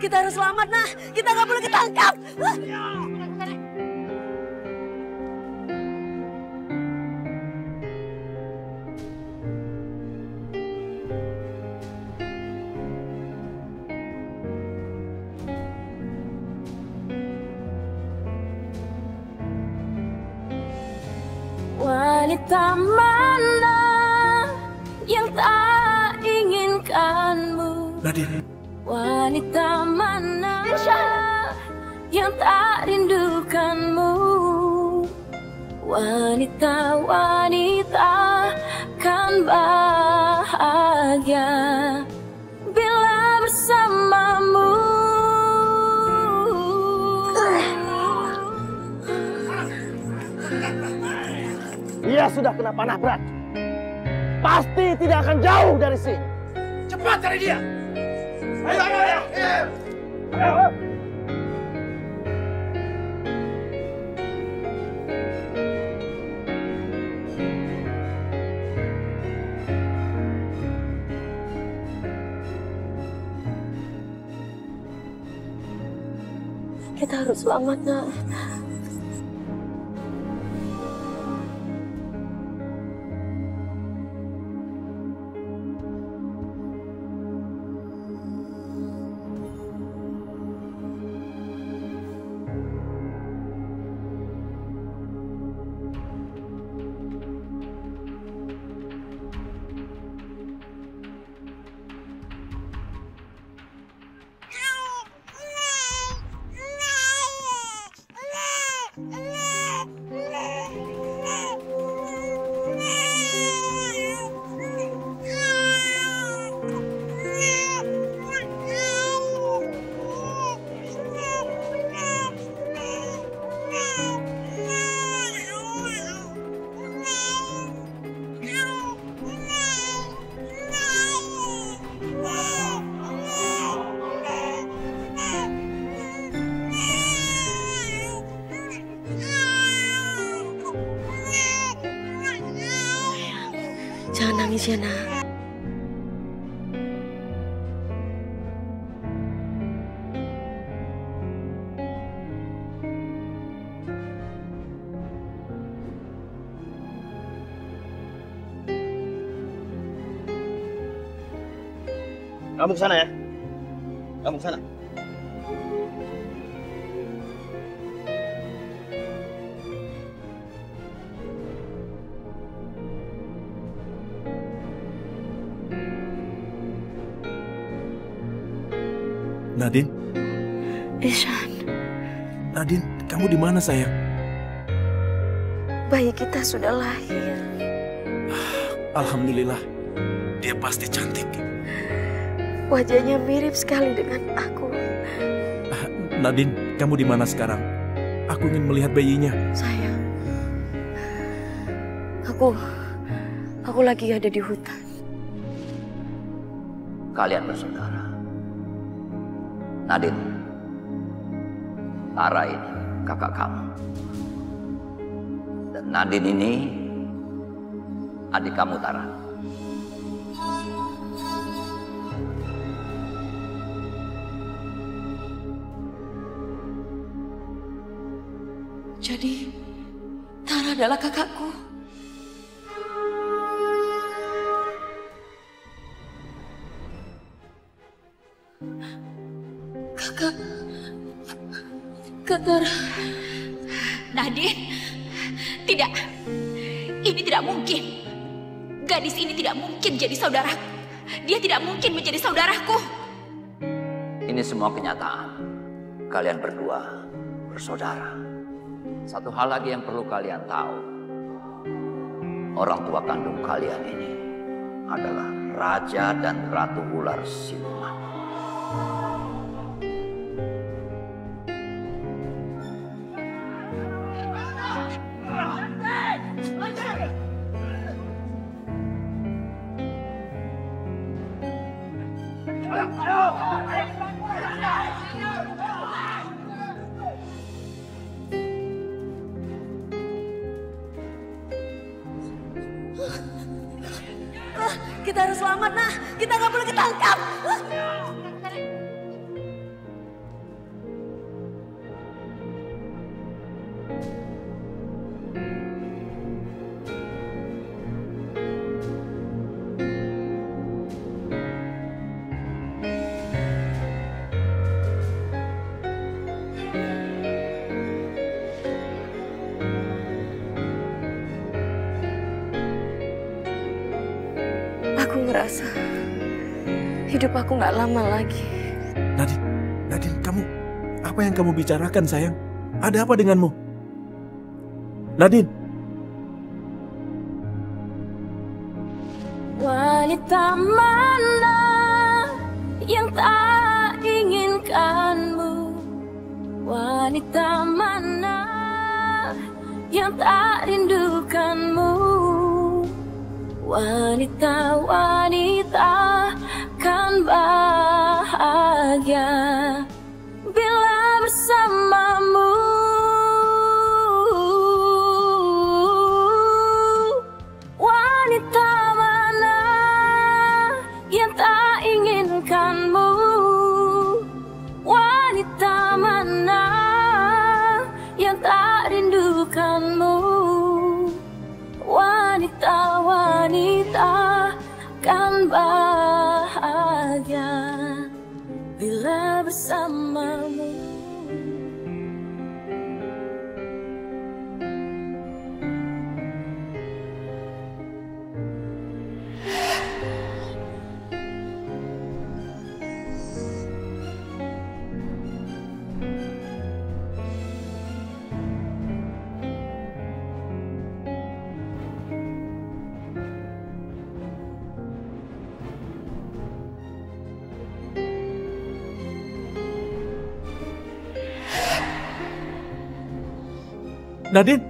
Kita harus selamat, Nah. Kita nggak boleh ketangkap. Wanita mana yang tak inginkanmu? Nadine. Wanita mana yang tak rindukanmu? Wanita-wanita kan bahagia bila bersamamu. Dia sudah kena panah berat. Pasti tidak akan jauh dari sini. Cepat cari dia. Ayo, ayo, ayo. Ayo. Kita harus selamat, Nak. Jangan nangis ya, Nak. Kamu ke sana ya. Kamu ke sana. Nadine. Ihsan. Nadine, kamu di mana sayang? Bayi kita sudah lahir. Alhamdulillah. Dia pasti cantik. Wajahnya mirip sekali dengan aku. Nadine, kamu di mana sekarang? Aku ingin melihat bayinya. Sayang, aku lagi ada di hutan. Kalian bersaudara. Nadine, Tara ini kakak kamu. Dan Nadine ini adik kamu, Tara. Jadi, Tara adalah kakakku. Kak Tara. Nadine, tidak. Ini tidak mungkin. Gadis ini tidak mungkin jadi saudaraku. Dia tidak mungkin menjadi saudaraku. Ini semua kenyataan. Kalian berdua bersaudara. Satu hal lagi yang perlu kalian tahu. Orang tua kandung kalian ini adalah Raja dan Ratu Ular Siluman. kita harus selamat nah. Kita nggak boleh ketangkap. Aku ngerasa hidup aku nggak lama lagi. Nadine, apa yang kamu bicarakan sayang? Ada apa denganmu? Nadine. Wanita mana yang tak inginkanmu? Wanita mana yang tak rindukanmu? Wanita-wanita kan bahagia bila bersamamu. Wanita mana yang tak inginkanmu? Wanita mana yang tak rindukanmu? Wanita-wanita kan bahagia bila bersamamu. Nadine.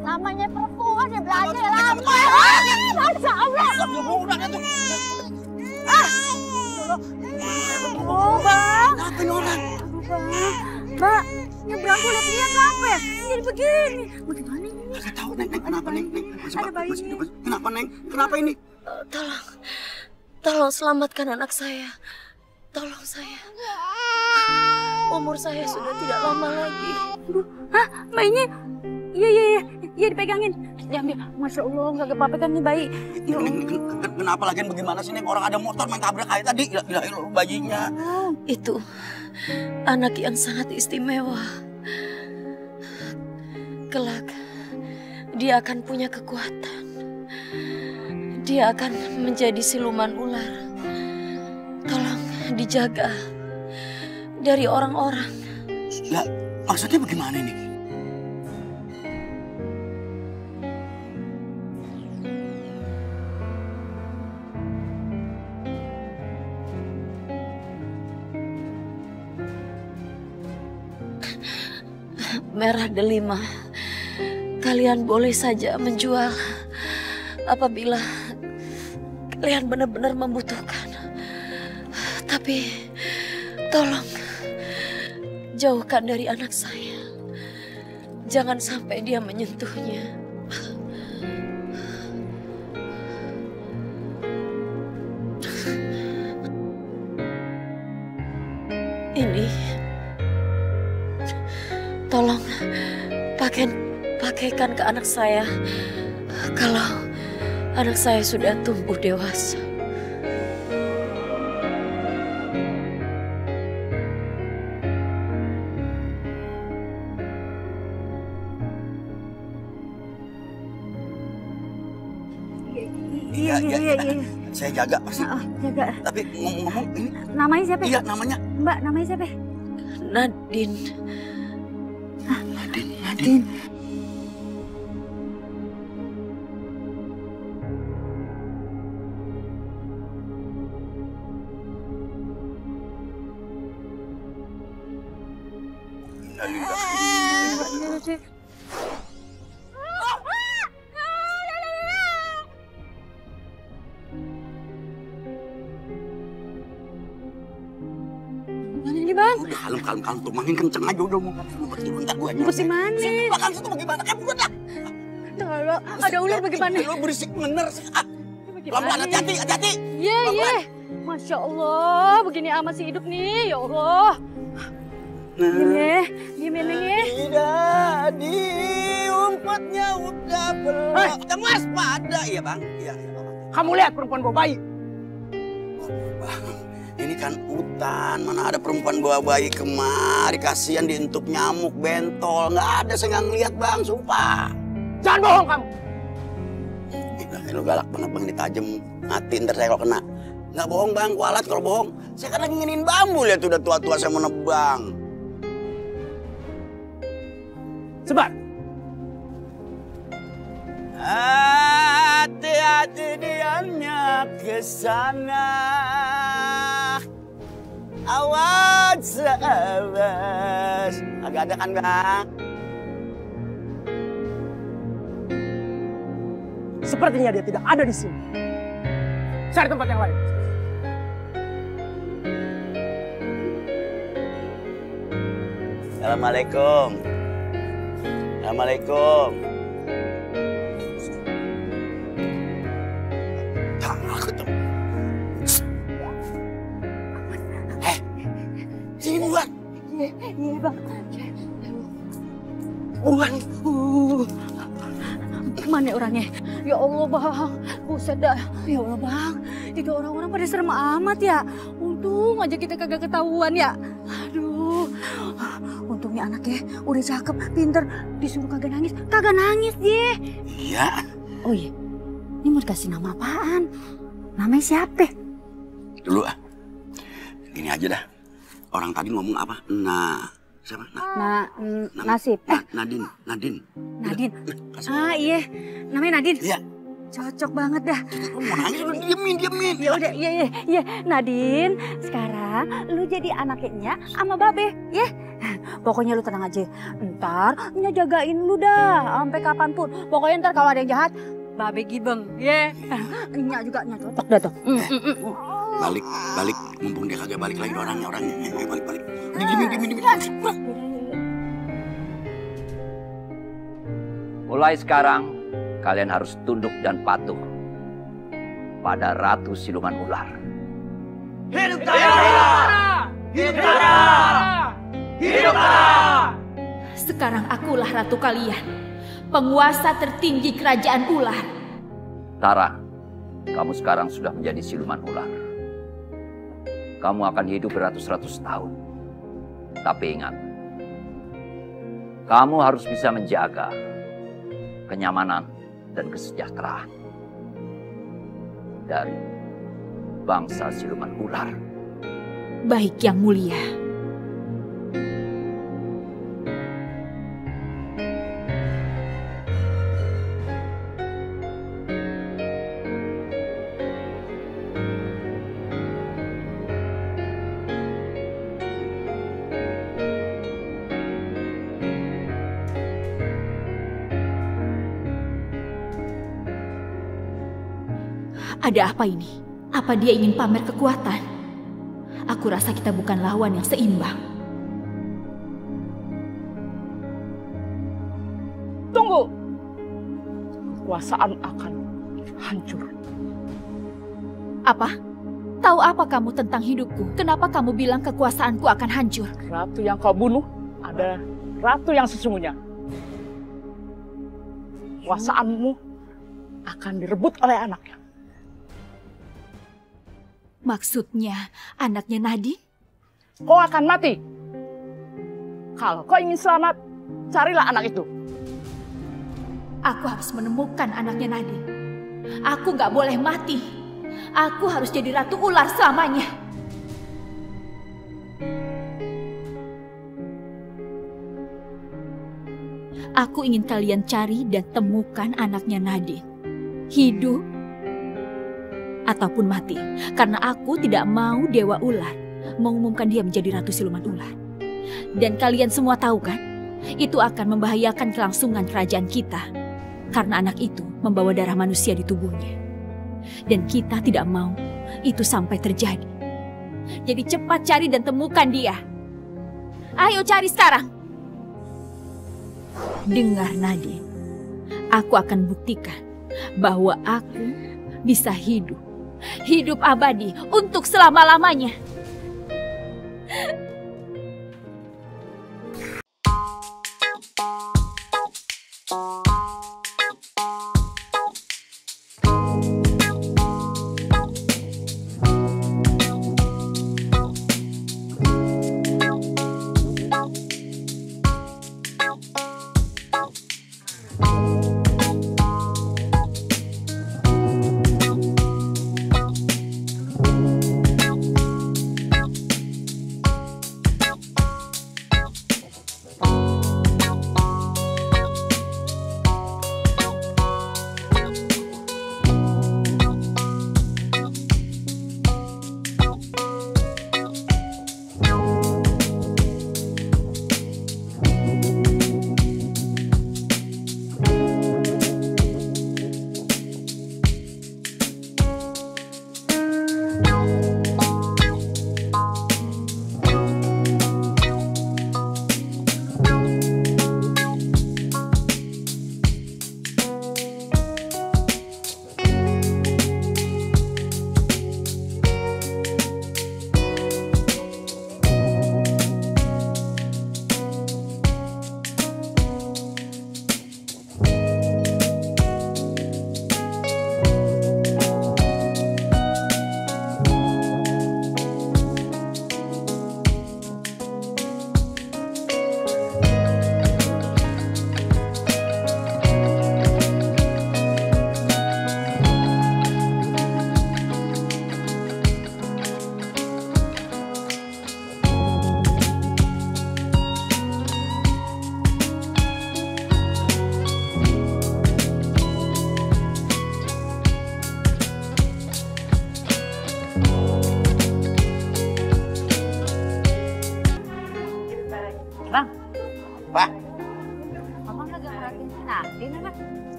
Namanya perempuan ya belajar lama. Masya Allah. Oh bang. Ngapain orang? Mbak, nyebrang tuh lihat apa ya? Jadi begini. Bagaimana ini? Nggak tahu Neng, kenapa Neng? Ada bayi ini. Kenapa Neng? Kenapa ini? Tolong selamatkan anak saya. Tolong saya. Umur saya sudah tidak lama lagi. Hah, bayinya? Iya dipegangin. Diambil. Masya Allah, nggak apa-apa kan nih bayi. Ya Allah. Kenapa lagi bagaimana sih Neng? Orang ada motor main tabrak kayak tadi. Bayinya. Itu anak yang sangat istimewa. Kelak dia akan punya kekuatan. Dia akan menjadi siluman ular. Tolong dijaga dari orang-orang. Ya, maksudnya bagaimana ini? Merah Delima, kalian boleh saja menjual apabila kalian benar-benar membutuhkan. Tapi tolong jauhkan dari anak saya. Jangan sampai dia menyentuhnya. Ini tolong pakaikan ke anak saya kalau anak saya sudah tumbuh dewasa. Iya. Saya jaga pasti. Jaga. Tapi ngomong-ngomong ini. Namanya siapa? Iya, namanya. Mbak, namanya siapa? Nadine. Nadine. Mana ini bang? Udah kalem, tuh makin kenceng aja udah mau bentar gue. Ngumpet di mana? Sini belakang situ bagaimana? Kayak bukan lah. Kalau ada ular bagaimana? Lo berisik bener sih. Pelan-pelan, hati-hati. Iya. Masya Allah, begini amat sih hidup nih, ya Allah. Gimana nih? Tidak diumpetnya udah belum. Kita waspada ya bang. Iya. Kamu lihat perempuan bawa bayi? Bang, ini kan hutan. Mana ada perempuan bawa bayi kemari. Kasihan dientuk nyamuk, bentol. Nggak ada saya nggak ngeliat bang, sumpah. Jangan bohong kamu. Lo galak banget bang, ditajem. Mati ntar saya kalau kena. Nggak bohong bang, kualat kalau bohong. Saya kan lagi nginin bambu, lihat udah tua-tua saya mau nebang. Sebar. Hati-hati diamnya ke sana. Awas, awas. Agak ada kan bang? Sepertinya dia tidak ada di sini. Cari tempat yang lain. Assalamualaikum. Assalamualaikum. Takut dong. Sini buruan. Iya bang. Buruan. Mana orangnya? Ya Allah bang, buset dah. Ya Allah bang, itu orang-orang pada serem amat ya. Untung aja kita kagak ketahuan ya. Aduh, untungnya anaknya udah cakep, pinter. Disuruh kagak nangis dia. Iya. Oh iya, ini mau dikasih nama apaan? Namanya siapa? Dulu gini aja dah. Orang tadi ngomong apa? Siapa? Nasib. Nadine. Nadine. Iya, namanya Nadine. Iya. Cocok banget dah. Mau nangis lu diemin. Ya udah, iya. Nadine, sekarang lu jadi anaknya sama Babe, ya. Pokoknya lu tenang aja. Ntar Nya jagain lu dah sampai kapanpun. Pokoknya ntar kalau ada yang jahat, Babe gibeng, ya. Nya juga cocok dah tuh. Balik. Mumpung dia kagak balik lagi orangnya. Balik. Diemin. Mulai sekarang, kalian harus tunduk dan patuh pada Ratu Siluman Ular. Hidup Tara! Hidup Tara! Sekarang akulah ratu kalian, penguasa tertinggi kerajaan ular. Tara, kamu sekarang sudah menjadi siluman ular. Kamu akan hidup beratus-ratus tahun. Tapi ingat, kamu harus bisa menjaga kenyamanan dan kesejahteraan dari bangsa siluman ular. Baik Yang Mulia. Ada apa ini? Apa dia ingin pamer kekuatan? Aku rasa kita bukan lawan yang seimbang. Tunggu. Kekuasaan akan hancur. Apa? Tahu apa kamu tentang hidupku? Kenapa kamu bilang kekuasaanku akan hancur? Ratu yang kau bunuh ada ratu yang sesungguhnya. Kekuasaanmu akan direbut oleh anaknya. Maksudnya anaknya Nadine? Kau akan mati. Kalau kau ingin selamat, carilah anak itu. Aku harus menemukan anaknya Nadine. Aku gak boleh mati. Aku harus jadi ratu ular selamanya. Aku ingin kalian cari dan temukan anaknya Nadine. Hidup ataupun mati. Karena aku tidak mau Dewa Ular mengumumkan dia menjadi Ratu Siluman Ular. Dan kalian semua tahu kan, itu akan membahayakan kelangsungan kerajaan kita. Karena anak itu membawa darah manusia di tubuhnya. Dan kita tidak mau itu sampai terjadi. Jadi cepat cari dan temukan dia. Ayo cari sekarang. Dengar Nadine, aku akan buktikan bahwa aku bisa hidup abadi untuk selama-lamanya.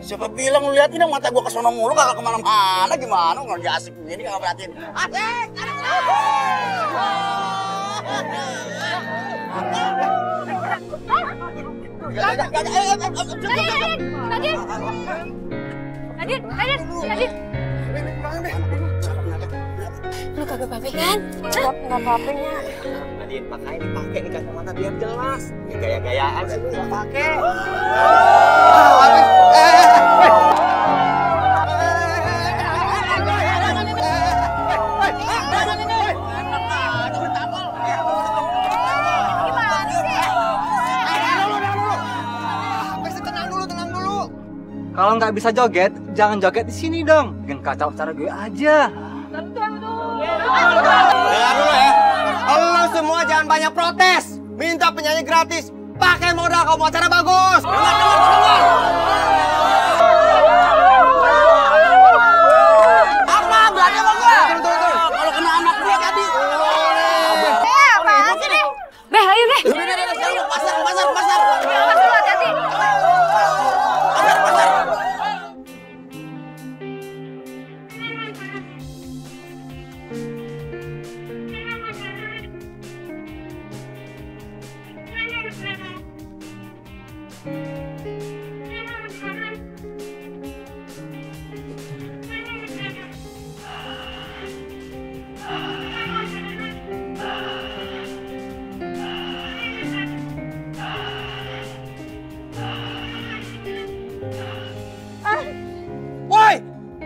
Siapa bilang lu liatin dong mata gua kesono mulu kagak kemana-mana gimana nggak asik begini kagak perhatiin. Asik! Lu kagak apa-apa kan? Nggak apa-apanya. Nadine, makanya dipakai nih kacamata biar jelas. Ya gaya-gayaan sih lu nggak pakai. Kalau nggak bisa joget, jangan joget di sini dong. Bikin kacau cara gue aja. Dengar dulu ya. Lo semua jangan banyak protes. Minta penyanyi gratis. Pakai modal kalau mau acara bagus. Dengar. Apa berani sama gua? Kalau kena anak gua tadi. Apaan sih nih? Beh, ayo deh. Udah, sekarang pasar. Awas lu, hati-hati. Pasar. Woi,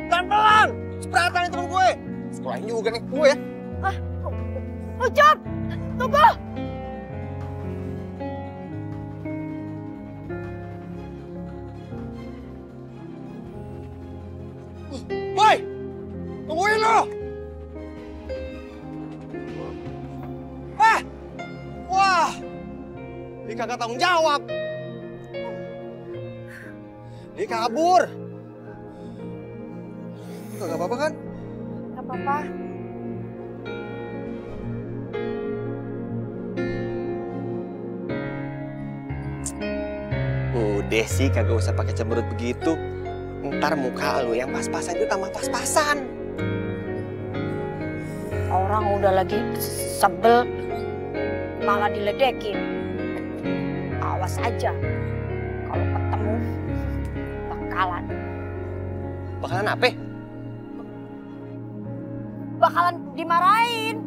pelan-pelan. Seperatan temen gue. Sekolahin juga nih gue ya. Ucup, tunggu. Dia kagak tanggung jawab. Dia kabur. Kagak apa-apa kan? Gak apa-apa. Udah sih, kagak usah pakai cemberut begitu. Ntar muka lu yang pas-pasan itu tambah pas-pasan. Orang udah lagi sebel, malah diledekin. Awas aja, kalau ketemu bakalan. Bakalan apa? Bakalan dimarahin.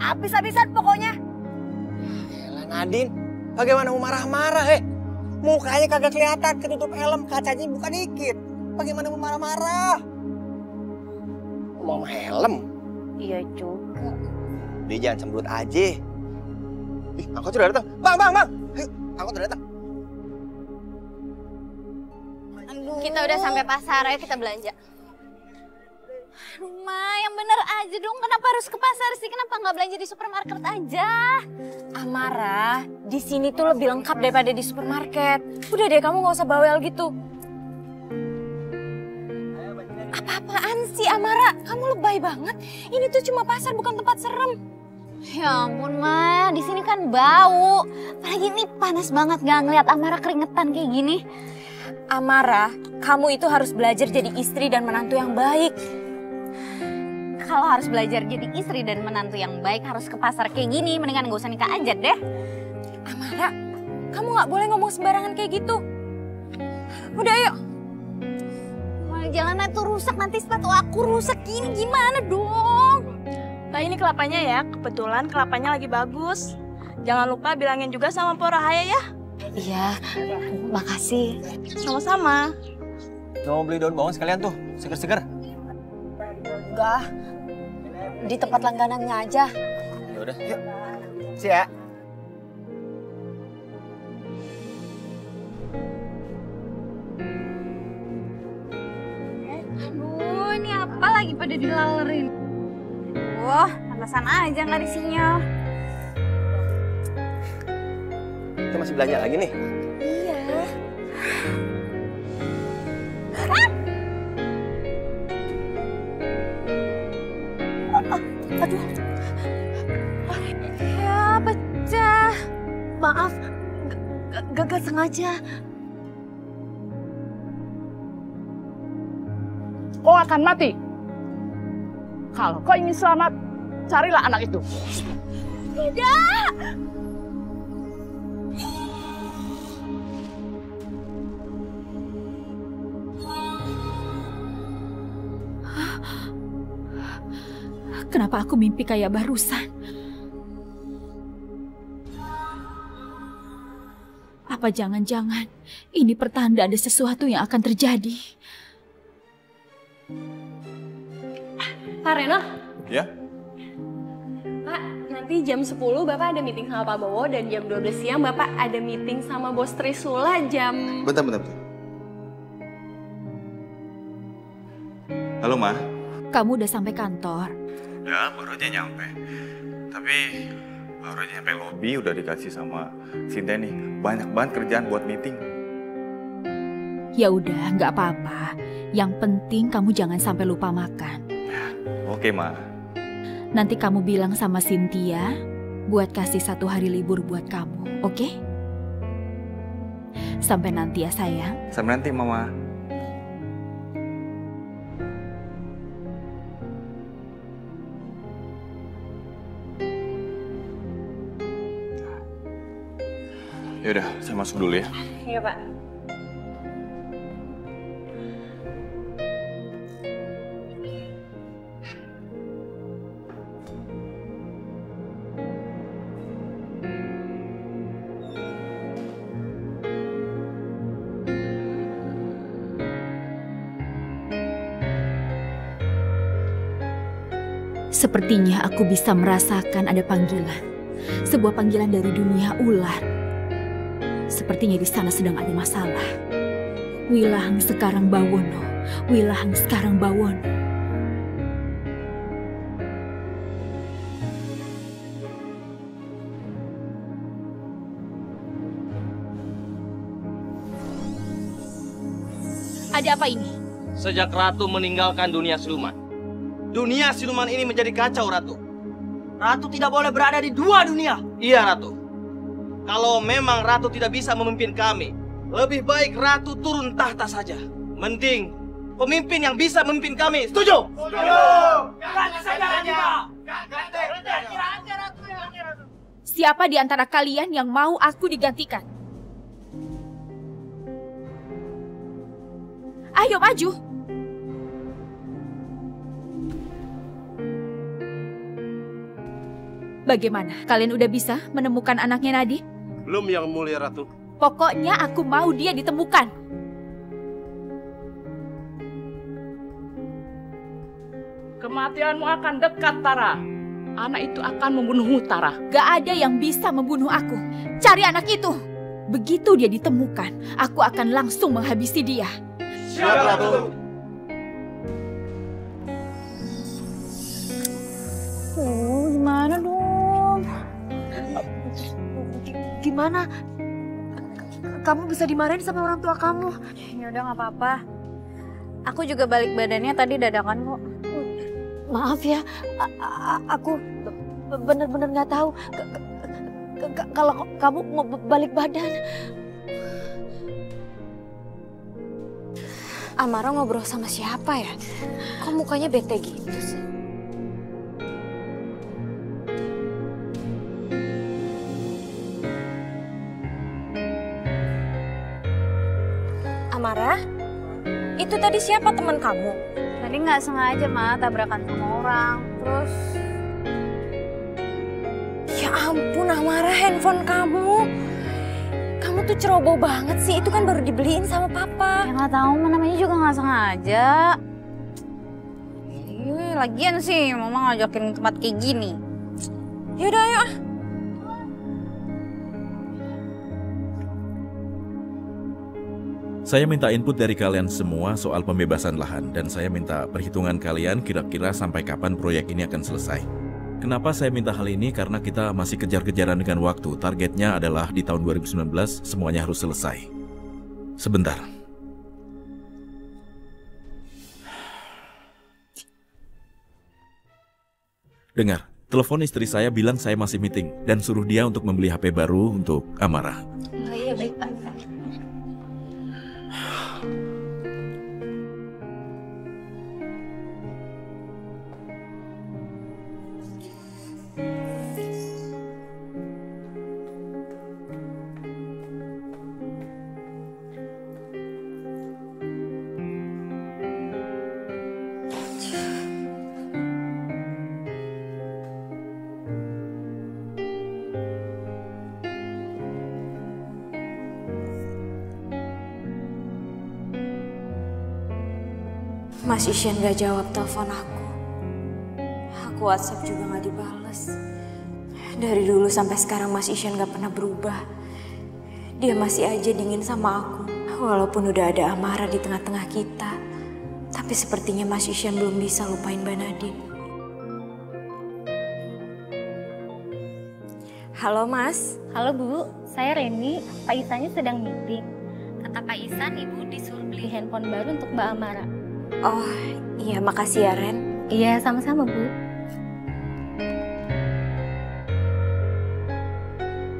Habis-habisan pokoknya. Yalah Nadine, bagaimana mau marah-marah Mukanya kagak kelihatan, ketutup helm, kacanya buka dikit. Bagaimana mau marah-marah? Mau helm? Iya juga. Dia jangan cemberut aja. Ih, angkot sudah datang. Bang! Ayo, angkot sudah datang. Kita udah sampai pasar, ayo kita belanja. Ma, yang bener aja dong. Kenapa harus ke pasar sih? Kenapa nggak belanja di supermarket aja? Amara, di sini tuh lebih lengkap daripada di supermarket. Udah deh, kamu nggak usah bawel gitu. Apa-apaan sih, Amara? Kamu lebay banget. Ini tuh cuma pasar, bukan tempat serem. Ya ampun, Ma. Di sini kan bau. Apalagi ini panas banget nggak ngeliat Amara keringetan kayak gini. Amara, kamu itu harus belajar jadi istri dan menantu yang baik. Kalau harus belajar jadi istri dan menantu yang baik harus ke pasar kayak gini. Mendingan gak usah nikah aja deh. Amara, kamu gak boleh ngomong sembarangan kayak gitu. Udah yuk. Jalanan tuh rusak, nanti sepatu aku rusak gini gimana dong? Nah ini kelapanya ya, kebetulan kelapanya lagi bagus. Jangan lupa bilangin juga sama Poro Raya ya. Iya, makasih. Sama-sama. Mau beli daun bawang sekalian tuh, seger-seger. Enggak, di tempat langganannya aja. Ya udah, yuk. Siap. Aduh, ini apa lagi pada dilalerin? Wah, pantesan aja nggak ada sinyal. Kita masih belanja lagi nih. Iya. Aduh. Ya, pecah. Maaf, gak sengaja. Kau akan mati. Kalau kau ingin selamat, carilah anak itu. Tidak. Kenapa aku mimpi kayak barusan? Apa jangan-jangan ini pertanda ada sesuatu yang akan terjadi? Pak Reno? Ya? Pak, nanti jam 10 Bapak ada meeting sama Pak Bowo dan jam 12 siang Bapak ada meeting sama Bos Trisula jam... Bentar. Halo, Ma. Kamu udah sampai kantor? Udah, baru aja nyampe. Tapi baru aja nyampe lobi udah dikasih sama Sinta nih. Banyak banget kerjaan buat meeting. Ya udah, nggak apa-apa. Yang penting kamu jangan sampai lupa makan. Oke, Ma. Nanti kamu bilang sama Cynthia buat kasih 1 hari libur buat kamu, oke? Sampai nanti ya sayang. Sampai nanti, Mama. Yaudah, saya masuk dulu ya. Iya, Pak. Sepertinya aku bisa merasakan ada panggilan. Sebuah panggilan dari dunia ular. Sepertinya di sana sedang ada masalah. Wilahang sekarang bawono, Wilahang sekarang bawono. Ada apa ini? Sejak Ratu meninggalkan dunia siluman ini menjadi kacau, Ratu. Ratu tidak boleh berada di dua dunia. Iya, Ratu. Kalau memang Ratu tidak bisa memimpin kami, lebih baik Ratu turun tahta saja. Mending pemimpin yang bisa memimpin kami. Setuju? Setuju! Siapa di antara kalian yang mau aku digantikan? Ayo maju. Bagaimana? Kalian udah bisa menemukan anaknya Nadine? Belum, Yang Mulia Ratu. Pokoknya aku mau dia ditemukan. Kematianmu akan dekat, Tara. Anak itu akan membunuhmu, Tara. Gak ada yang bisa membunuh aku. Cari anak itu. Begitu dia ditemukan, aku akan langsung menghabisi dia. Siap, Ratu. Gimana dong? Gimana? Kamu bisa dimarahin sama orang tua kamu? Ya udah nggak apa-apa. Aku juga balik badannya tadi dadakan kok. Maaf ya, aku bener-bener nggak tahu kalau kamu mau balik badan. Amara ngobrol sama siapa ya? Kok mukanya bete gitu sih? Amara, itu tadi siapa teman kamu? Tadi nggak sengaja mah tabrakan sama orang. Terus ya ampun Amara, handphone kamu. Kamu tuh ceroboh banget sih, itu kan baru dibeliin sama papa. Ya nggak tahu, namanya juga nggak sengaja. Lagian sih mama ngajakin tempat kayak gini. Yaudah ayo ah. Saya minta input dari kalian semua soal pembebasan lahan dan saya minta perhitungan kalian kira-kira sampai kapan proyek ini akan selesai. Kenapa saya minta hal ini? Karena kita masih kejar-kejaran dengan waktu. Targetnya adalah di tahun 2019 semuanya harus selesai. Sebentar. Dengar, telepon istri saya bilang saya masih meeting dan suruh dia untuk membeli HP baru untuk Amara. Oh iya baik Pak. Mas Isyan gak jawab telepon aku. Aku WhatsApp juga gak dibales. Dari dulu sampai sekarang Mas Isyan gak pernah berubah. Dia masih aja dingin sama aku. Walaupun udah ada Amara di tengah-tengah kita. Tapi sepertinya Mas Isyan belum bisa lupain Mbak Nadine. Halo Mas. Halo Bu, saya Reni. Pak Isannya sedang meeting. Kata Pak Isan, Ibu disuruh beli handphone baru untuk Mbak Amara. Oh iya, makasih ya Ren. Iya, sama-sama Bu.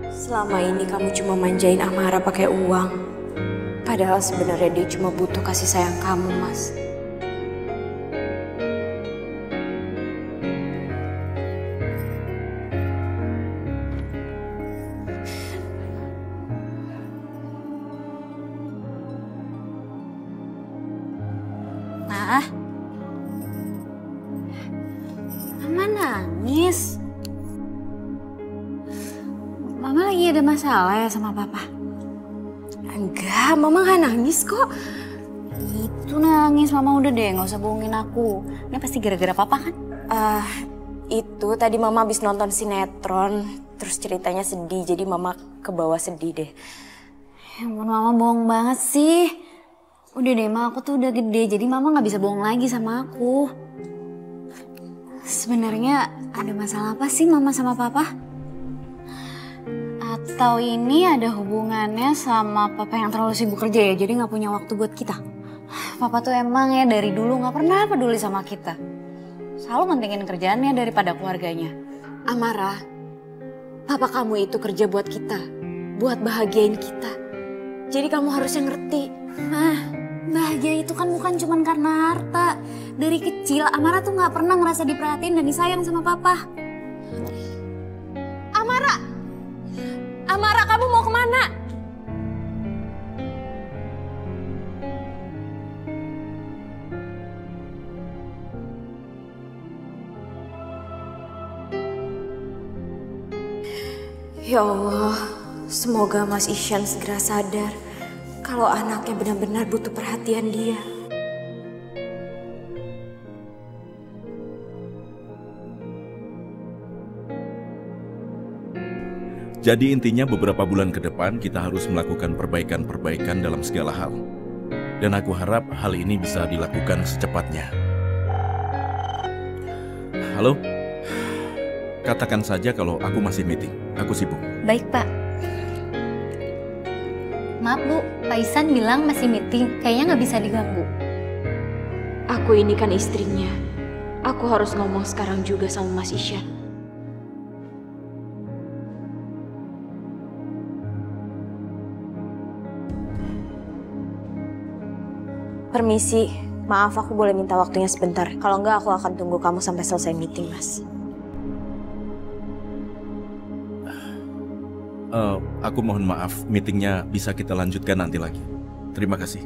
Selama ini kamu cuma manjain Amara pakai uang. Padahal sebenarnya dia cuma butuh kasih sayang kamu, Mas. Nah, Mama nangis. Mama lagi ada masalah ya sama Papa? Enggak, Mama gak nangis kok. Itu nangis, Mama udah deh gak usah bohongin aku. Ini pasti gara-gara Papa kan? Itu tadi Mama habis nonton sinetron, terus ceritanya sedih, jadi Mama kebawa sedih deh. Ya ampun, Mama bohong banget sih. Udah deh, Ma, aku tuh udah gede, jadi Mama gak bisa bohong lagi sama aku. Sebenarnya ada masalah apa sih Mama sama Papa? Atau ini ada hubungannya sama Papa yang terlalu sibuk kerja ya, jadi gak punya waktu buat kita? Papa tuh emang ya dari dulu gak pernah peduli sama kita. Selalu mentingin kerjaannya daripada keluarganya. Amara, papa kamu itu kerja buat kita, buat bahagiain kita. Jadi kamu harusnya ngerti. Mah, bahagia itu kan bukan cuma karena harta. Dari kecil Amara tuh gak pernah ngerasa diperhatiin dan disayang sama papa. Amara! Amara, kamu mau kemana? Ya Allah, semoga Mas Isyan segera sadar kalau anaknya benar-benar butuh perhatian dia. Jadi intinya beberapa bulan ke depan kita harus melakukan perbaikan-perbaikan dalam segala hal. Dan aku harap hal ini bisa dilakukan secepatnya. Halo? Katakan saja kalau aku masih meeting. Aku sibuk. Baik, Pak. Maaf, Bu. Pak Ihsan bilang masih meeting. Kayaknya nggak bisa diganggu. Aku ini kan istrinya. Aku harus ngomong sekarang juga sama Mas Isyan. Permisi, maaf aku boleh minta waktunya sebentar. Kalau enggak aku akan tunggu kamu sampai selesai meeting, Mas. Aku mohon maaf, meetingnya bisa kita lanjutkan nanti lagi. Terima kasih.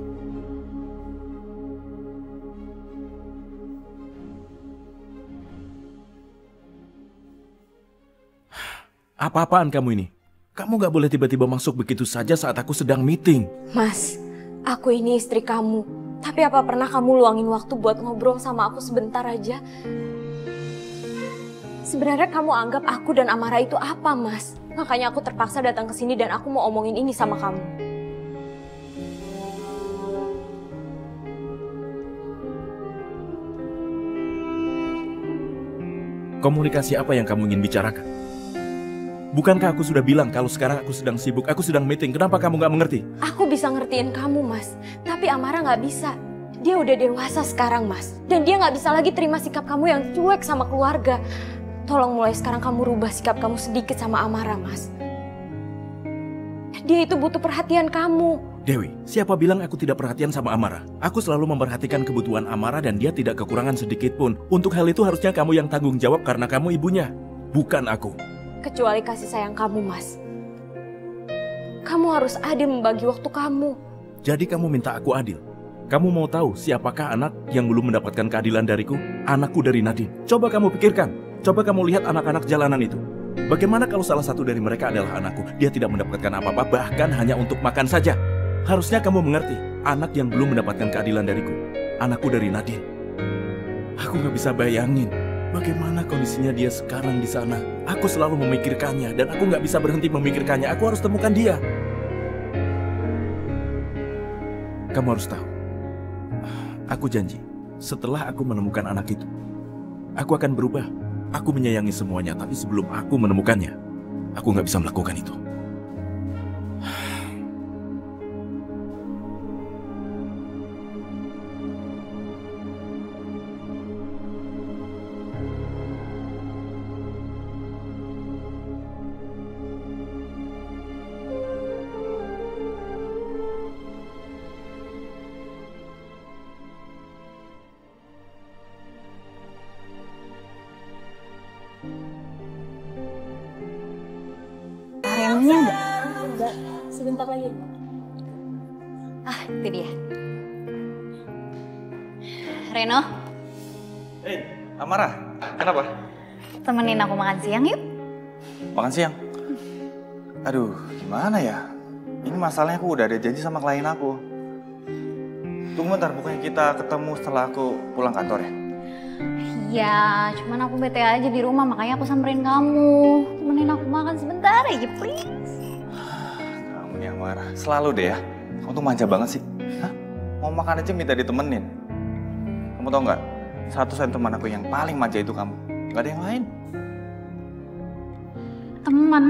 Apa-apaan kamu ini? Kamu gak boleh tiba-tiba masuk begitu saja saat aku sedang meeting. Mas, aku ini istri kamu. Tapi apa pernah kamu luangin waktu buat ngobrol sama aku sebentar aja? Sebenarnya kamu anggap aku dan Amara itu apa, Mas? Makanya aku terpaksa datang ke sini dan aku mau omongin ini sama kamu. Komunikasi apa yang kamu ingin bicarakan? Bukankah aku sudah bilang kalau sekarang aku sedang sibuk, aku sedang meeting, kenapa kamu gak mengerti? Aku bisa ngertiin kamu, Mas. Tapi Amara gak bisa. Dia udah dewasa sekarang, Mas. Dan dia gak bisa lagi terima sikap kamu yang cuek sama keluarga. Tolong mulai sekarang kamu rubah sikap kamu sedikit sama Amara, Mas. Dia itu butuh perhatian kamu. Dewi, siapa bilang aku tidak perhatian sama Amara? Aku selalu memperhatikan kebutuhan Amara dan dia tidak kekurangan sedikit pun. Untuk hal itu harusnya kamu yang tanggung jawab karena kamu ibunya, bukan aku. Kecuali kasih sayang kamu, Mas. Kamu harus adil membagi waktu kamu. Jadi kamu minta aku adil? Kamu mau tahu siapakah anak yang belum mendapatkan keadilan dariku? Anakku dari Nadine. Coba kamu pikirkan. Coba kamu lihat anak-anak jalanan itu. Bagaimana kalau salah satu dari mereka adalah anakku? Dia tidak mendapatkan apa-apa, bahkan hanya untuk makan saja. Harusnya kamu mengerti, anak yang belum mendapatkan keadilan dariku. Anakku dari Nadine. Aku gak bisa bayangin bagaimana kondisinya dia sekarang di sana. Aku selalu memikirkannya dan aku gak bisa berhenti memikirkannya. Aku harus temukan dia. Kamu harus tahu, aku janji, setelah aku menemukan anak itu, aku akan berubah. Aku menyayangi semuanya, tapi sebelum aku menemukannya, aku nggak bisa melakukan itu. Renanya enggak? Enggak, sebentar lagi. Ah, itu dia. Reno, Hei, Amara, kenapa? temenin aku makan siang yuk. Makan siang? Aduh, gimana ya? Ini masalahnya aku udah ada janji sama klien aku. Tunggu bentar, bukannya kita ketemu setelah aku pulang kantor ya? Iya, cuman aku bete aja di rumah, makanya aku samperin kamu. Temenin aku makan sebentar aja, please. Kamu nih Amara, selalu deh ya. Kamu tuh manja banget sih. Hah? Mau makan aja minta ditemenin. Kamu tau nggak? Satu-satunya teman aku yang paling manja itu kamu. Gak ada yang lain. Temen?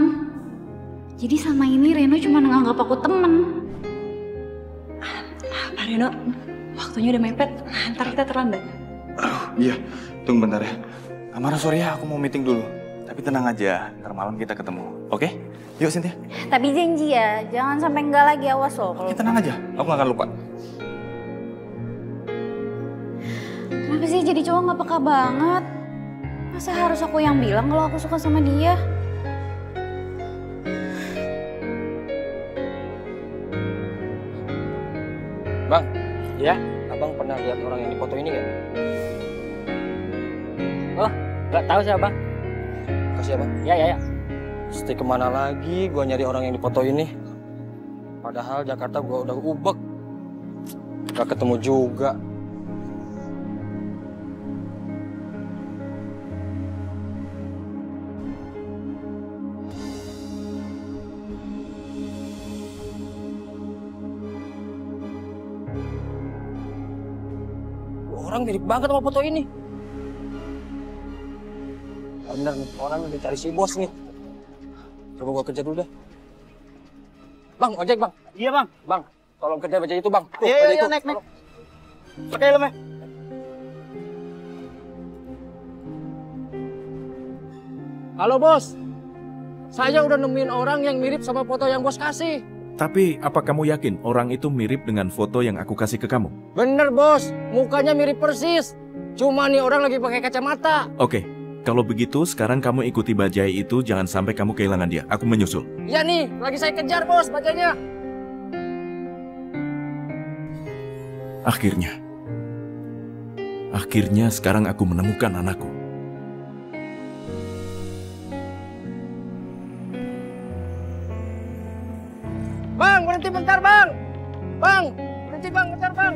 Jadi sama ini Reno cuma nganggap aku temen. Pak Reno, Waktunya udah mepet, ntar kita terlambat. Iya, tunggu bentar ya. Amara, sorry ya, aku mau meeting dulu. Tapi tenang aja, ntar malam kita ketemu. Oke? Yuk, Cynthia. Tapi janji ya, jangan sampai enggak lagi, awas loh. Oke, tenang aja, aku gak akan lupa. Kenapa sih jadi cowok gak peka banget? Masa harus aku yang bilang kalau aku suka sama dia? Bang, ya, abang pernah lihat orang yang di foto ini nggak? Oh, nggak tahu sih abang. Kasih abang. Ya. Mesti kemana lagi gua nyari orang yang di foto ini? Padahal Jakarta gua udah ubek. Gak ketemu juga. Orang mirip banget sama foto ini. Bener nih, orang udah cari si bos nih. Coba gua kerja dulu dah. Bang, ojek bang. Iya bang. Bang, tolong kerja baca itu bang. Tuh, Iya, naik. Pakai helmnya. Halo bos, saya udah nemuin orang yang mirip sama foto yang bos kasih. Tapi apa kamu yakin orang itu mirip dengan foto yang aku kasih ke kamu? Bener bos, mukanya mirip persis. Cuma nih orang lagi pakai kacamata. Oke, kalau begitu sekarang kamu ikuti bajai itu, jangan sampai kamu kehilangan dia. Aku menyusul. Ya nih, lagi saya kejar bos bajainya. Akhirnya sekarang aku menemukan anakku. Bang, berhenti bentar bang. Bang, berhenti bang, bentar bang.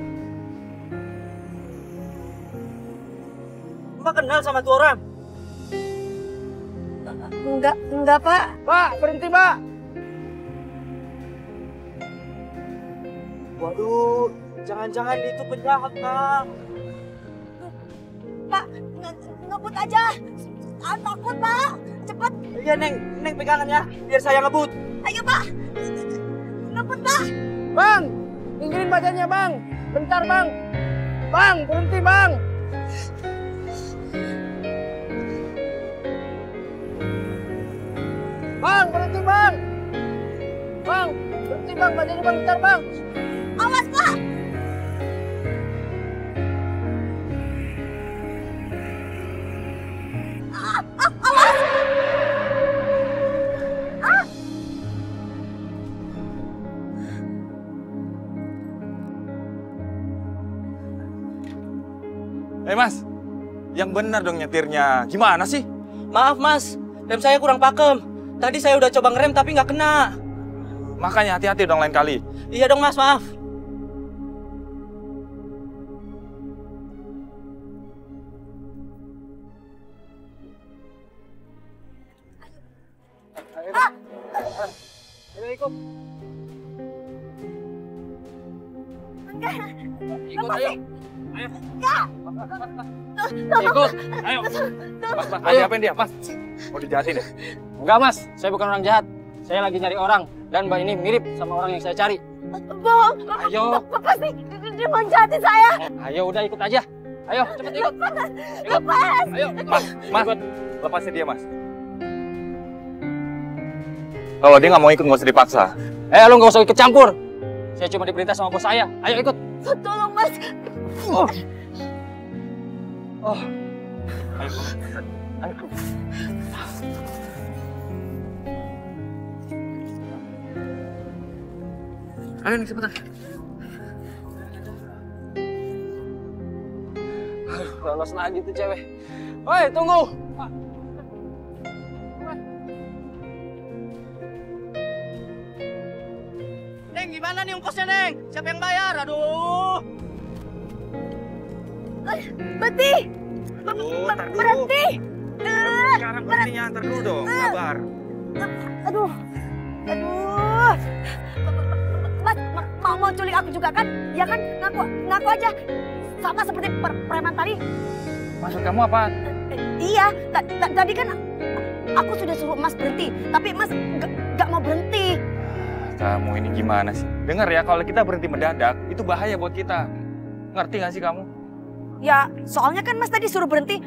Mbak kenal sama tuh orang? Enggak pak. Pak, berhenti pak. Waduh, jangan-jangan itu penjahat pak. Pak, ngebut aja. Takut pak. Cepet. Iya Neng pegangan ya, biar saya ngebut. Ayo pak. Ngebut pak. Bang, pinggirin badannya bang. Bentar bang. Bang, berhenti bang. Bang, berhenti bang. Bang, berhenti bang, badannya bang, bentar bang. Awas pak. Awas. Mas, yang benar dong nyetirnya. Gimana sih? Maaf mas, rem saya kurang pakem. Tadi saya udah coba ngerem tapi nggak kena. Makanya hati-hati dong lain kali. Iya dong mas, maaf. Ayo ikut. Enggak. Ikut ayo. Ayo. Enggak. Ikut. Ayo. Mas, siapin dia, Mas. Mau dijahatin ya? Enggak mas, saya bukan orang jahat. Saya lagi nyari orang dan mbak ini mirip sama orang yang saya cari. Bohong. Ayo. Pasti dia mau jahatin saya. Ayo udah ikut aja. Ayo cepet ikut. Lepas. Ayo. Mas, lepasin dia, Mas. Kalau dia nggak mau ikut, nggak usah dipaksa. Lu nggak usah ikut campur. Saya cuma diperintah sama bos saya. Ayo ikut. Tolong mas. Oh. Ayo. Ayo nih cepetan. Lolos lagi tuh cewek. Woi, tunggu. Neng, gimana nih ongkosnya, Neng? Siapa yang bayar? Aduh. Berhenti. Berhenti. Sekarang berhentinya, antar dulu dong, sabar. Aduh. Mas, mau culik aku juga kan? Ya kan? Ngaku aja. Sama seperti preman tadi. Maksud kamu apa? Iya, tadi kan aku sudah suruh Mas berhenti, tapi Mas gak mau berhenti. Kamu ini gimana sih? Dengar ya, kalau kita berhenti mendadak, itu bahaya buat kita. Ngerti gak sih kamu? Ya, soalnya kan Mas tadi suruh berhenti,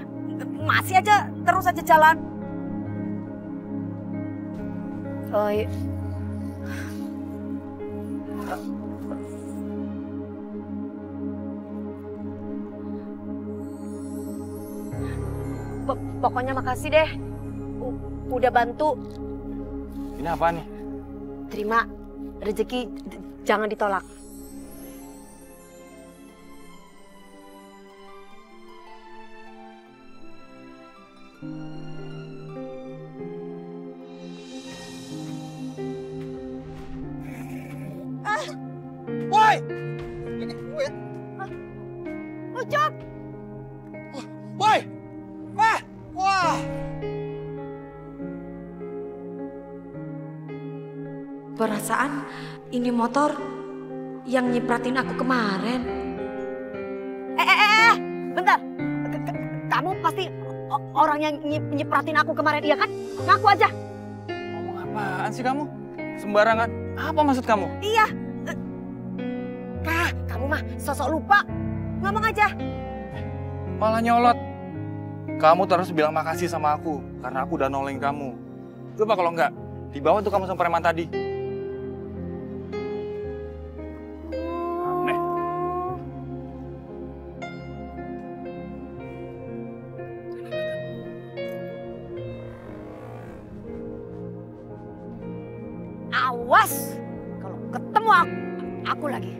masih aja terus aja jalan. Oh iya. Pokoknya makasih deh. Udah bantu. Ini apa nih? Terima. Rezeki jangan ditolak. Woi! Ucap! Woi! Wah! Perasaan ini motor yang nyipratin aku kemarin. Bentar. Kamu pasti orang yang nyipratin aku kemarin, iya kan? Ngaku aja. Ngomong apaan sih kamu? Sembarangan. Apa maksud kamu? Iya. Kamu mah sosok lupa. Ngomong aja. Malah nyolot. Kamu terus bilang makasih sama aku karena aku udah nolongin kamu. Coba kalau enggak, dibawa tuh kamu sama preman tadi. Aneh. Awas kalau ketemu aku lagi.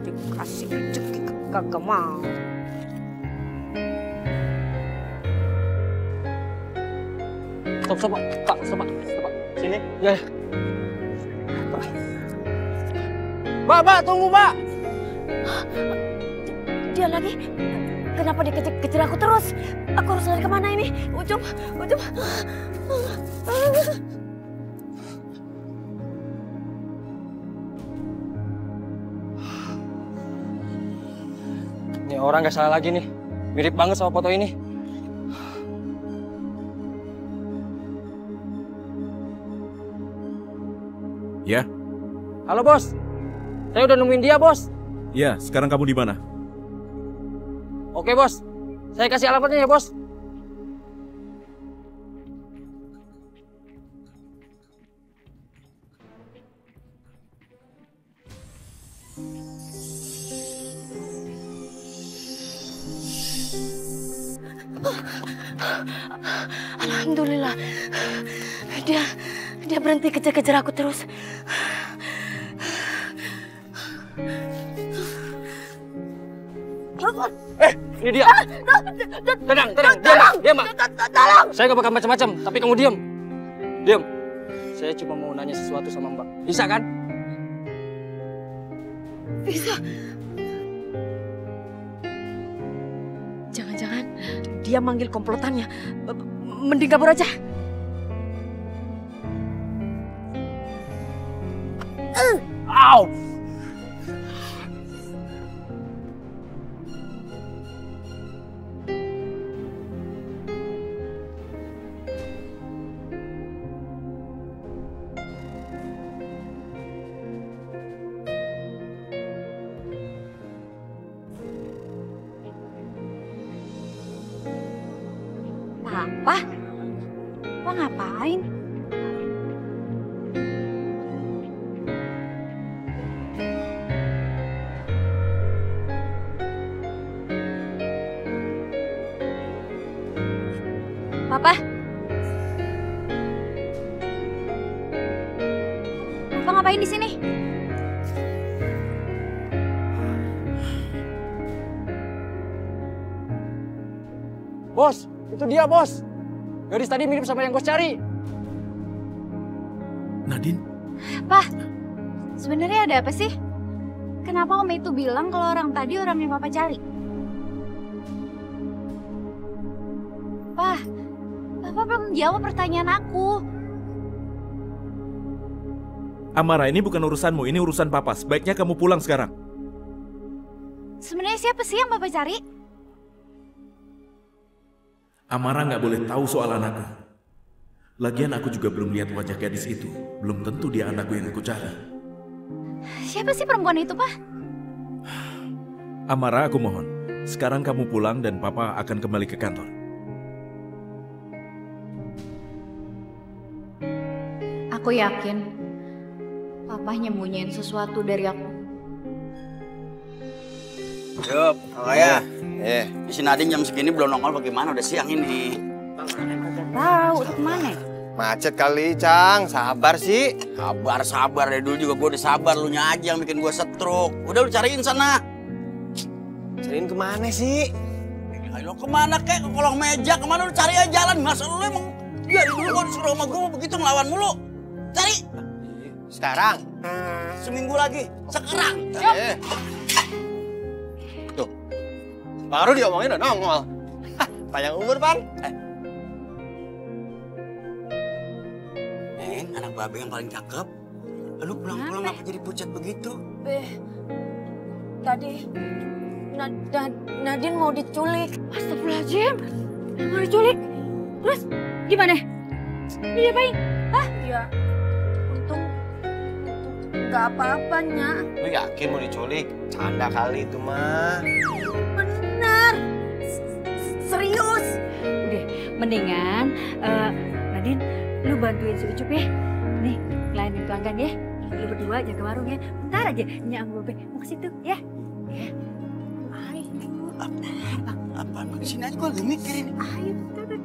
Dikasih rezeki kagak mau. Stop, Pak. Sini. Ya. Mbak, tunggu, Mbak. Dia lagi. Kenapa dia kejar aku terus? Aku harus lari kemana ini? Ujung. Ini orang gak salah lagi nih. Mirip banget sama foto ini. Ya. Halo, Bos. Saya udah nemuin dia, Bos. Ya, sekarang kamu di mana? Oke, Bos. Saya kasih alamatnya ya, Bos. Alhamdulillah. Dia berhenti kejar-kejar aku terus. Ini dia. Tenang, diam, Mbak. Saya gak bakal macam-macam, tapi kamu diam. Diam. Saya cuma mau nanya sesuatu sama Mbak. Bisa kan? Bisa. Jangan-jangan dia manggil komplotannya. Mending kabur aja. Au! Papa? Papa ngapain? Papa? Papa ngapain di sini? Bos, itu dia, Bos. Gadis tadi mirip sama yang Bos cari. Nadine? Pak, sebenarnya ada apa sih? Kenapa Om itu bilang kalau orang tadi orang yang Papa cari? Pak, Papa belum jawab pertanyaan aku. Amara, ini bukan urusanmu, ini urusan Papa. Sebaiknya kamu pulang sekarang. Sebenarnya siapa sih yang Papa cari? Amara nggak boleh tahu soal anakku. Lagian aku juga belum lihat wajah gadis itu. Belum tentu dia anakku yang aku cari. Siapa sih perempuan itu, Pak? Amara, aku mohon. Sekarang kamu pulang dan Papa akan kembali ke kantor. Aku yakin Papa nyembunyiin sesuatu dari aku. Yup, ya. Si Nadine jam segini belum nongol bagaimana? Udah siang ini. Tahu kemana? Macet kali, Cang. Sabar sih. Sabar dari dulu juga gue udah sabar. Lu nya aja yang bikin gue stroke. Udah lu cariin sana. Cariin kemana sih? Ayo kemana kek? Ke kolong meja. Kemana lu cari aja jalan. Masa lu emang dari dulu mau disuruh sama gue begitu ngelawan mulu. Cari. Sekarang. Seminggu lagi. Sekarang. Tuh. Baru diomongin udah nongol. Panjang umur, Pan. Anak babe yang paling cakep. Lu pulang-pulang ngapa jadi pucat begitu? Tadi Nadine mau diculik. Astagfirullahaladzim. Mau diculik? Terus gimana? Diapain? Hah? Ya, untung nggak apa-apa, Nya. Lu yakin mau diculik? Canda kali itu mah. Benar. Serius. Udah, mendingan Nadine, lu bantuin si Ucup ya. Nih, ngelayanin pelanggan ya. Lu berdua jaga warung ya. Bentar aja, Nya sama Babe mau ke situ ya. Ya. Apaan? Di sini aja gue lagi mikirin. Ayo, bentar.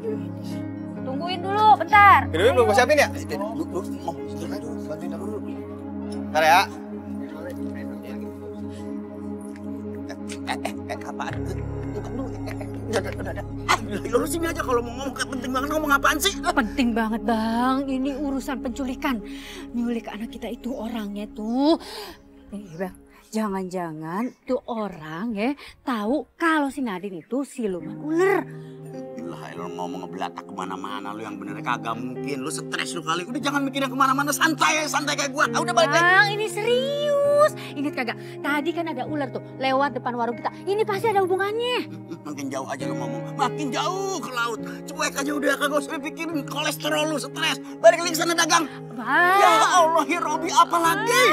Tungguin dulu, bentar. Minumnya belum gue siapin ya? Lu mau istirahat dulu, bantuin aku dulu. Bentar ya. Apaan? Lu sini aja kalau mau ngomong penting banget ngomong apaan sih? Penting banget, Bang. Ini urusan penculikan. Nyulik anak kita itu orangnya tuh. Bang, jangan-jangan tuh orang ya tahu kalau si Nadine itu siluman ular. Lah, lu ngomong ngebelatak kemana-mana, lu yang bener kagak mungkin. Lu stres lu kali. Udah jangan mikirnya kemana-mana, santai kayak gua. Udah balik lagi. Bang, ini serius. Ingat kagak? Tadi kan ada ular tuh lewat depan warung kita. Ini pasti ada hubungannya. Makin jauh aja lu ngomong, makin jauh ke laut. Cuek aja udah, kagak usah pikirin kolesterol lu, stres. Balik lagi sana dagang. Bang. Ya Allah, ya Robi, apa lagi?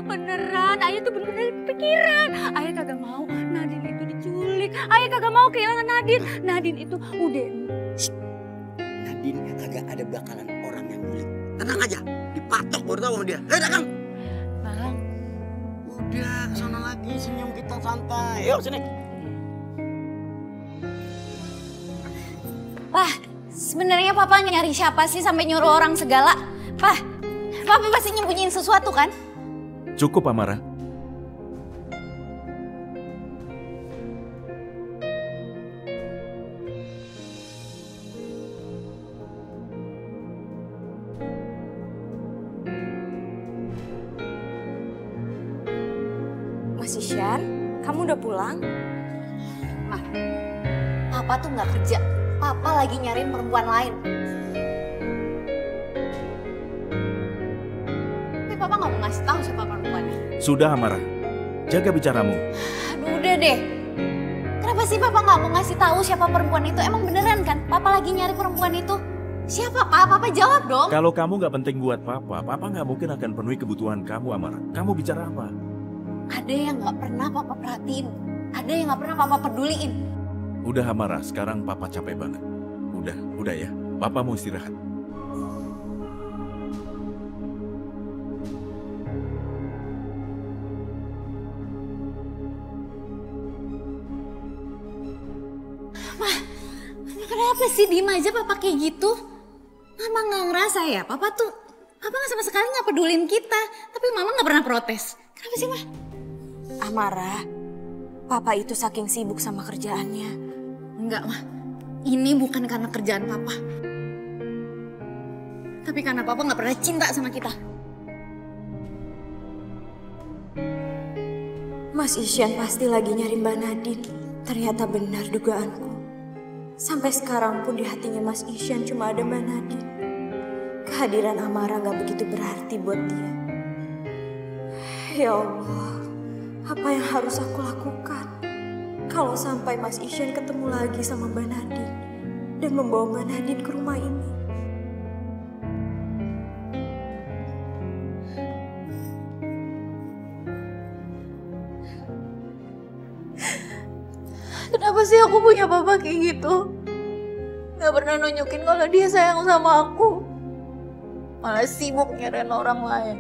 Beneran, Ayah tuh bener-bener kepikiran. Ayah kagak mau Nadine itu diculik. Ayah kagak mau kehilangan Nadine. Nadine itu udah... Nadine kagak ada bakalan orang yang nyulik. Tenang aja, dipatok baru tahu sama dia. Dagang. Bang. Udah, kesana lagi, senyum kita santai. Yuk, sini. Pah, sebenarnya Papa nyari siapa sih sampai nyuruh orang segala? Pah, Papa pasti nyembunyiin sesuatu kan? Cukup, Amara. Mas Isyan, kamu udah pulang? Mah, Papa tuh nggak kerja. Papa lagi nyariin perempuan lain. Tapi Papa nggak mau ngasih tahu siapa perempuannya. Sudah, Amara. Jaga bicaramu. Aduh, udah deh. Kenapa sih Papa nggak mau ngasih tahu siapa perempuan itu? Emang beneran kan? Papa lagi nyari perempuan itu. Siapa, Pak? Papa jawab dong. Kalau kamu nggak penting buat Papa nggak mungkin akan penuhi kebutuhan kamu, Amara. Kamu bicara apa? Ada yang nggak pernah Papa perhatiin. Ada yang nggak pernah Papa peduliin. Udah, Amara. Sekarang Papa capek banget. Udah ya. Papa mau istirahat. Mah, kenapa sih diem aja Papa kayak gitu? Mama nggak ngerasa ya? Papa nggak sama sekali nggak pedulin kita. Tapi Mama nggak pernah protes. Kenapa sih, Mah? Amara, Papa itu saking sibuk sama kerjaannya. Enggak, Mah. Ini bukan karena kerjaan Papa. Tapi karena Papa nggak pernah cinta sama kita. Mas Isyan pasti lagi nyari Mbak Nadine. Ternyata benar dugaanku. Sampai sekarang pun di hatinya Mas Isyan cuma ada Mbak Nadine. Kehadiran Amara gak begitu berarti buat dia. Ya Allah, apa yang harus aku lakukan? Kalau sampai Mas Isyan ketemu lagi sama Mbak Nadine dan membawa Mbak Nadine ke rumah ini. aku punya papa kayak gitu. Gak pernah nunjukin kalau dia sayang sama aku. Malah sibuk nyerahin orang lain.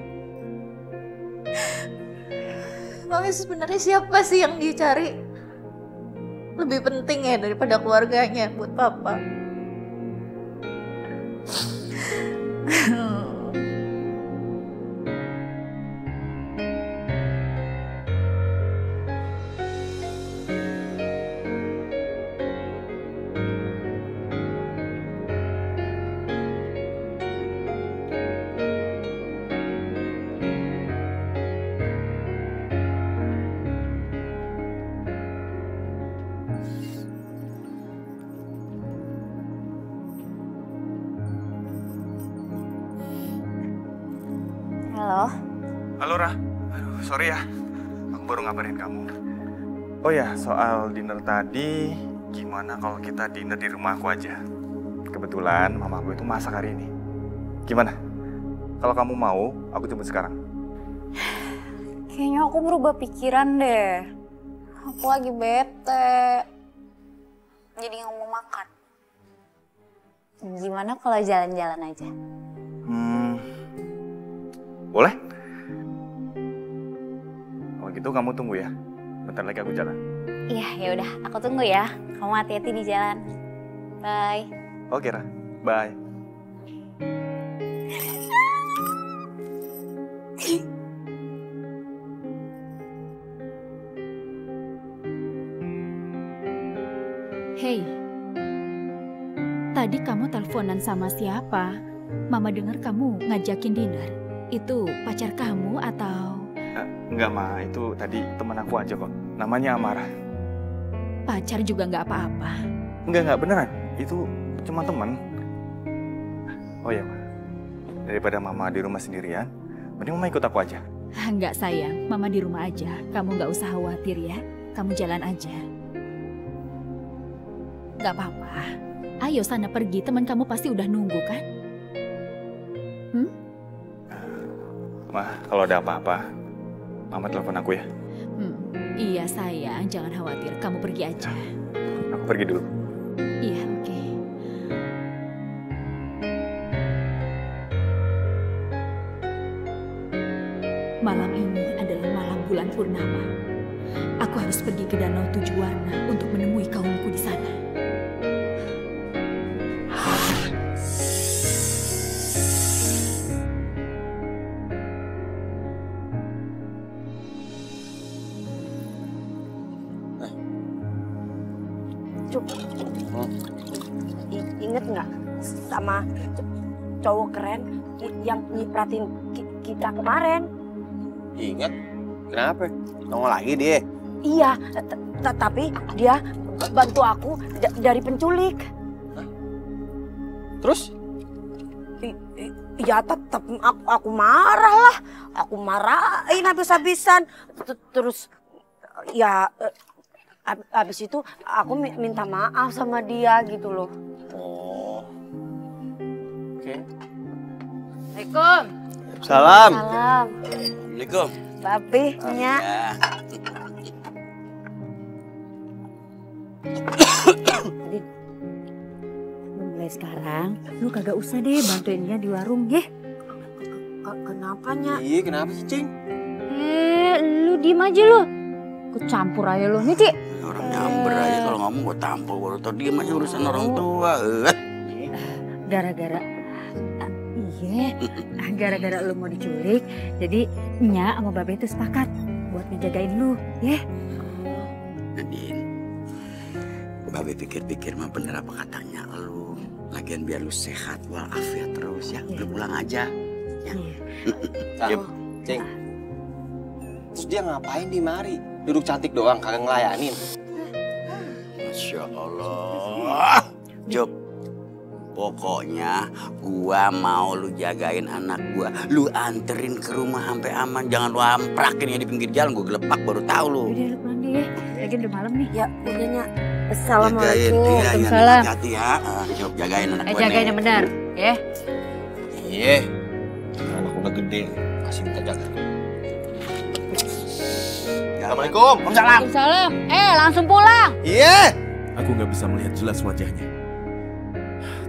Makanya sebenarnya siapa sih yang dia cari? Lebih penting ya daripada keluarganya buat papa. Halo. Halo Ra, aduh sorry ya, aku baru ngabarin kamu. Oh ya, soal dinner tadi, gimana kalau kita dinner di rumah aku aja? Kebetulan mama aku itu masak hari ini. Gimana? Kalau kamu mau, aku jemput sekarang. Kayaknya aku berubah pikiran deh. Aku lagi bete. Jadi nggak mau makan. Gimana kalau jalan-jalan aja? Boleh? Kalau gitu kamu tunggu ya. Bentar lagi aku jalan. Iya, ya udah, aku tunggu ya. Kamu hati-hati di jalan. Bye. Oke, Ra. Bye. Hei, tadi kamu teleponan sama siapa? Mama dengar kamu ngajakin dinner. Itu pacar kamu atau... Enggak, Ma. Itu tadi teman aku aja kok. Namanya Amara. Pacar juga nggak apa-apa. Enggak, beneran. Itu cuma teman. Oh ya, Ma. Daripada Mama di rumah sendirian, mending Mama ikut aku aja. Enggak sayang, Mama di rumah aja. Kamu nggak usah khawatir ya. Kamu jalan aja. Nggak apa-apa. Ayo sana pergi, teman kamu pasti udah nunggu kan? Ma, kalau ada apa-apa, Mama telepon aku ya. Iya sayang, jangan khawatir. Kamu pergi aja. Aku pergi dulu. Iya, oke. Malam ini adalah malam bulan purnama. Aku harus pergi ke Danau Tujuh Warna untuk menemui kaumku di sana. Ingat nggak sama cowok keren yang nyipratin kita kemarin? Ingat? Kenapa? Nongol lagi dia? Iya, tapi dia bantu aku dari penculik. Terus? Ya tetap aku marah lah. Aku marahin habis-habisan. Terus ya abis itu aku minta maaf sama dia gitu loh. Oh. Oke. Assalamualaikum. Salam. Salam. Assalamualaikum. Babe, Nya. Mulai sekarang, lu kagak usah deh bantuin dia di warung, ya. Kenapa, Nya? Iya, kenapa sih, Cing? Lu diem aja lu. Kecampur aja lu, nih, Cik. Orang nyamber aja kalau ngomong gue tampol, baru tau diem aja urusan orang tua. Gara-gara gara-gara lu mau diculik, jadi Nya sama Babe itu sepakat buat ngejagain lu, ya. Nadine, Babe pikir-pikir mah bener apa katanya lu. Lagian biar lu sehat walafiat terus ya. Lu pulang aja. Ya. Cing. Terus dia ngapain di mari? Duduk cantik doang, kagak ngelayanin. Masya Allah. Job, pokoknya gua mau lu jagain anak gua. Lu anterin ke rumah sampai aman. Jangan lu amprakin ya di pinggir jalan. Gua gelepak baru tahu lu. Udah lu pulang deh ya. Lagi udah malam nih. Ya udah, Nya. Assalamualaikum. Waalaikumsalam. Hati-hati ya. Job, jagain anak gua. Jagain yang benar, ya. Iya. Anak udah gede, kasih kita jaga. Assalamualaikum. Waalaikumsalam. Langsung pulang. Iya. Aku nggak bisa melihat jelas wajahnya.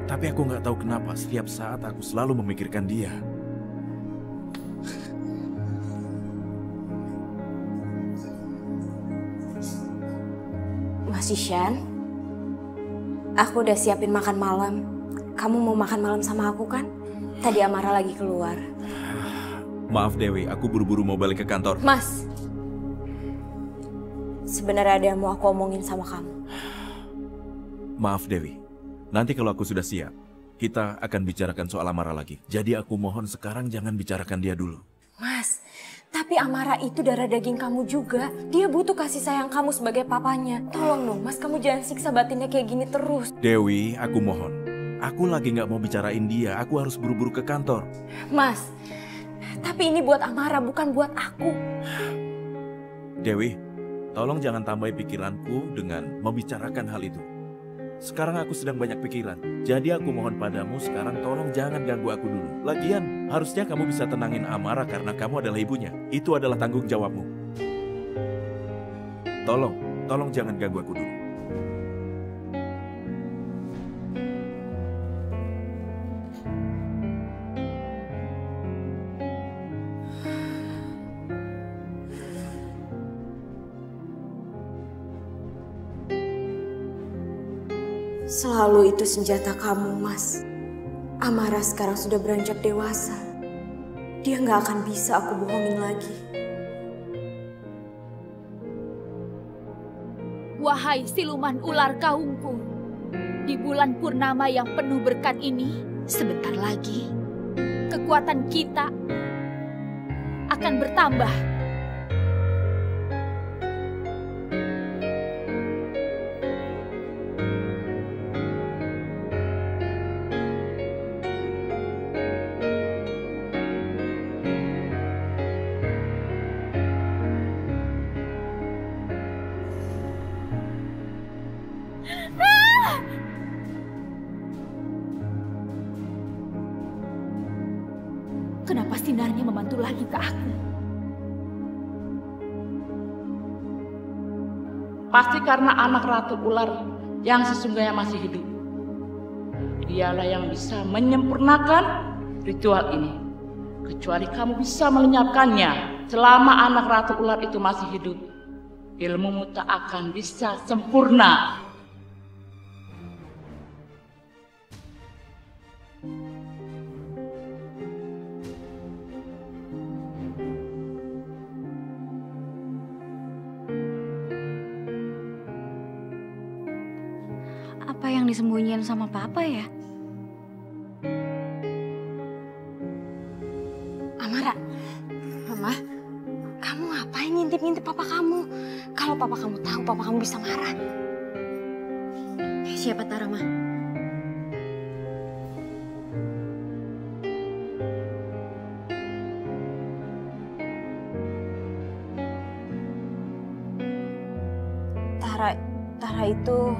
Tapi aku nggak tahu kenapa setiap saat aku selalu memikirkan dia. Mas Isyan, aku udah siapin makan malam. Kamu mau makan malam sama aku kan? Tadi Amara lagi keluar. Maaf Dewi, aku buru-buru mau balik ke kantor. Mas, sebenarnya ada yang mau aku omongin sama kamu. Maaf Dewi, nanti kalau aku sudah siap, kita akan bicarakan soal Amara lagi. Jadi aku mohon sekarang jangan bicarakan dia dulu. Mas, tapi Amara itu darah daging kamu juga. Dia butuh kasih sayang kamu sebagai papanya. Tolong dong Mas, kamu jangan siksa batinnya kayak gini terus. Dewi, aku mohon. Aku lagi nggak mau bicarain dia, aku harus buru-buru ke kantor. Mas, tapi ini buat Amara, bukan buat aku. Dewi, tolong jangan tambahi pikiranku dengan membicarakan hal itu. Sekarang aku sedang banyak pikiran, jadi aku mohon padamu sekarang tolong jangan ganggu aku dulu. Lagian, harusnya kamu bisa tenangin Amara karena kamu adalah ibunya. Itu adalah tanggung jawabmu. Tolong jangan ganggu aku dulu. Selalu itu senjata kamu, Mas. Amara sekarang sudah beranjak dewasa. Dia nggak akan bisa aku bohongin lagi. Wahai siluman ular kaumku, di bulan purnama yang penuh berkat ini, sebentar lagi kekuatan kita akan bertambah. Kenapa sinarnya memantul lagi ke aku? Pasti karena anak ratu ular yang sesungguhnya masih hidup. Dialah yang bisa menyempurnakan ritual ini. Kecuali kamu bisa melenyapkannya. Selama anak ratu ular itu masih hidup, ilmumu tak akan bisa sempurna. Apa yang disembunyiin sama papa ya? Amara, Mama, kamu ngapain ngintip-ngintip papa kamu? Kalau papa kamu tahu, papa kamu bisa marah. Siapa tahu, Ma? Tara itu